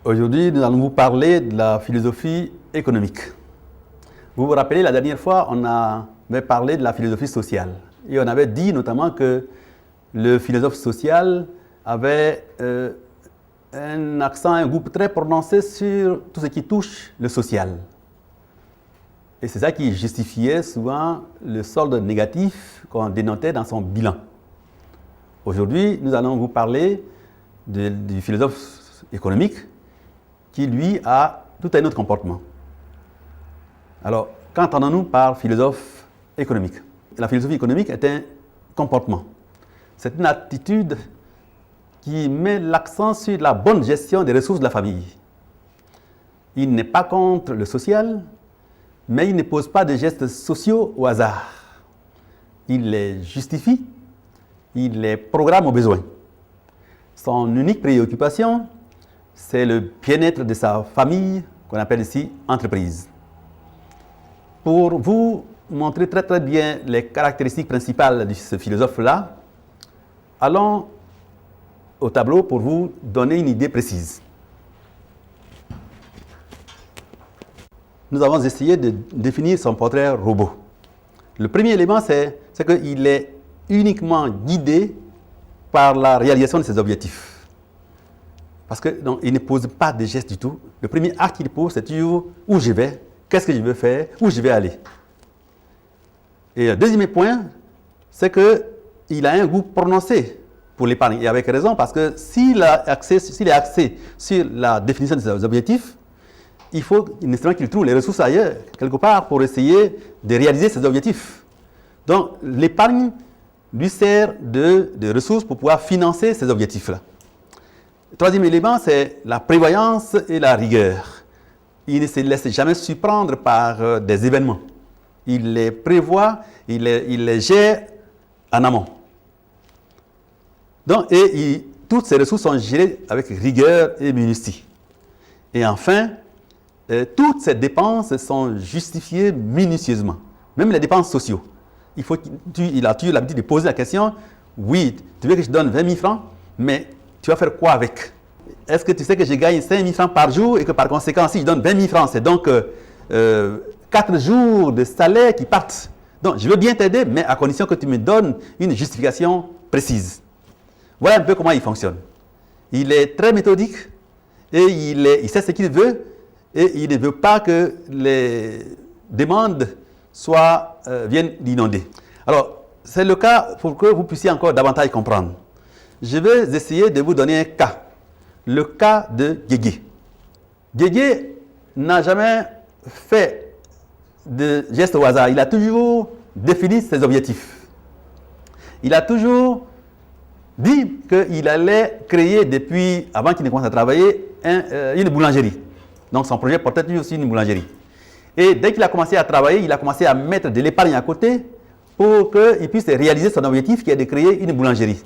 Aujourd'hui, nous allons vous parler de la philosophie économique. Vous vous rappelez, la dernière fois, on avait parlé de la philosophie sociale. Et on avait dit notamment que le philosophe social avait un accent, un goût très prononcé sur tout ce qui touche le social. Et c'est ça qui justifiait souvent le solde négatif qu'on dénotait dans son bilan. Aujourd'hui, nous allons vous parler du philosophe économique qui, lui, a tout un autre comportement. Alors, qu'entendons-nous par philosophe économique? La philosophie économique est un comportement. C'est une attitude qui met l'accent sur la bonne gestion des ressources de la famille. Il n'est pas contre le social, mais il ne pose pas de gestes sociaux au hasard. Il les justifie, il les programme aux besoins. Son unique préoccupation, c'est le bien-être de sa famille, qu'on appelle ici entreprise. Pour vous montrer très bien les caractéristiques principales de ce philosophe-là, allons au tableau pour vous donner une idée précise. Nous avons essayé de définir son portrait robot. Le premier élément, c'est qu'il est uniquement guidé par la réalisation de ses objectifs. Parce qu'il ne pose pas de gestes du tout. Le premier acte qu'il pose, c'est toujours où je vais, qu'est-ce que je veux faire, où je vais aller. Et le deuxième point, c'est qu'il a un goût prononcé pour l'épargne. Et avec raison, parce que s'il est axé sur la définition de ses objectifs, il faut nécessairement qu'il trouve les ressources ailleurs, quelque part, pour essayer de réaliser ses objectifs. Donc, l'épargne lui sert de ressources pour pouvoir financer ces objectifs-là. Le troisième élément, c'est la prévoyance et la rigueur. Il ne se laisse jamais surprendre par des événements. Il les prévoit, il les gère en amont. Donc, toutes ces ressources sont gérées avec rigueur et minutie. Et enfin, toutes ces dépenses sont justifiées minutieusement. Même les dépenses sociales. Il a toujours l'habitude de poser la question, oui, tu veux que je donne 20 000 francs, mais tu vas faire quoi avec? Est-ce que tu sais que je gagne 5 000 francs par jour et que par conséquent, si je donne 20 000 francs, c'est donc 4 jours de salaire qui partent. Donc, je veux bien t'aider, mais à condition que tu me donnes une justification précise. Voilà un peu comment il fonctionne. Il est très méthodique et il sait ce qu'il veut et il ne veut pas que les demandes viennent l'inonder. Alors, c'est le cas pour que vous puissiez encore davantage comprendre. Je vais essayer de vous donner un cas. Le cas de Guégué. Guégué n'a jamais fait de geste au hasard. Il a toujours défini ses objectifs. Il a toujours dit qu'il allait créer, depuis avant qu'il ne commence à travailler, une boulangerie. Donc son projet portait toujours sur une boulangerie. Et dès qu'il a commencé à travailler, il a commencé à mettre de l'épargne à côté pour qu'il puisse réaliser son objectif qui est de créer une boulangerie.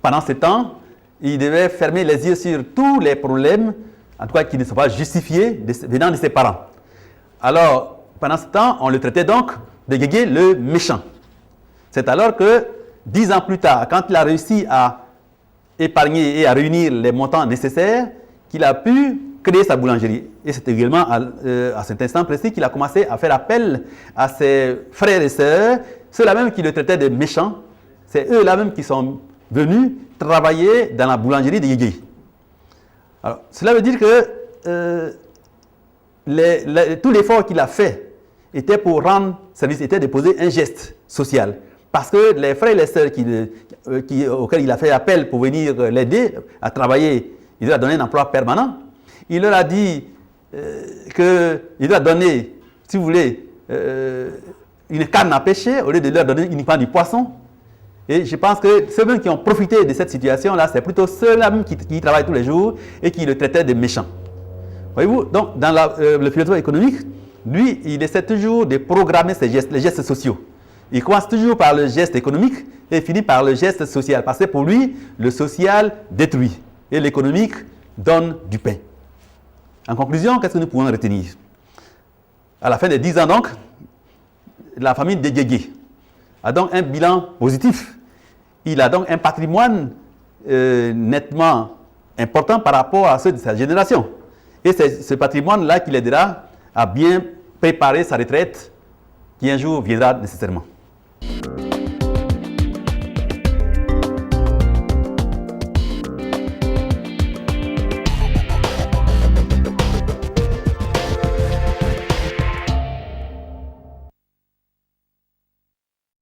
Pendant ce temps, il devait fermer les yeux sur tous les problèmes, en tout cas qui ne sont pas justifiés, venant de ses parents. Alors, pendant ce temps, on le traitait donc de Guégué le méchant. C'est alors que, 10 ans plus tard, quand il a réussi à épargner et à réunir les montants nécessaires, qu'il a pu créer sa boulangerie. Et c'est également à cet instant précis qu'il a commencé à faire appel à ses frères et sœurs, ceux-là même qui le traitaient de méchant. C'est eux-là même qui sont venus travailler dans la boulangerie de Guégué. Alors, cela veut dire que tout l'effort qu'il a fait était pour rendre service, était de poser un geste social. Parce que les frères et les sœurs auxquels il a fait appel pour venir l'aider à travailler, il leur a donné un emploi permanent. Il leur a dit qu'il leur a donné, si vous voulez, une canne à pêcher au lieu de leur donner uniquement du poisson. Et je pense que ceux-mêmes qui ont profité de cette situation-là, c'est plutôt ceux-là même qui travaillent tous les jours et qui le traitaient de méchants. Voyez-vous, donc dans le philosophe économique, lui, il essaie toujours de programmer les gestes sociaux. Il commence toujours par le geste économique et finit par le geste social. Parce que pour lui, le social détruit et l'économique donne du pain. En conclusion, qu'est-ce que nous pouvons retenir? À la fin des 10 ans donc, la famille de Guégué a donc un bilan positif. Il a donc un patrimoine nettement important par rapport à ceux de sa génération. Et c'est ce patrimoine-là qui l'aidera à bien préparer sa retraite qui un jour viendra nécessairement.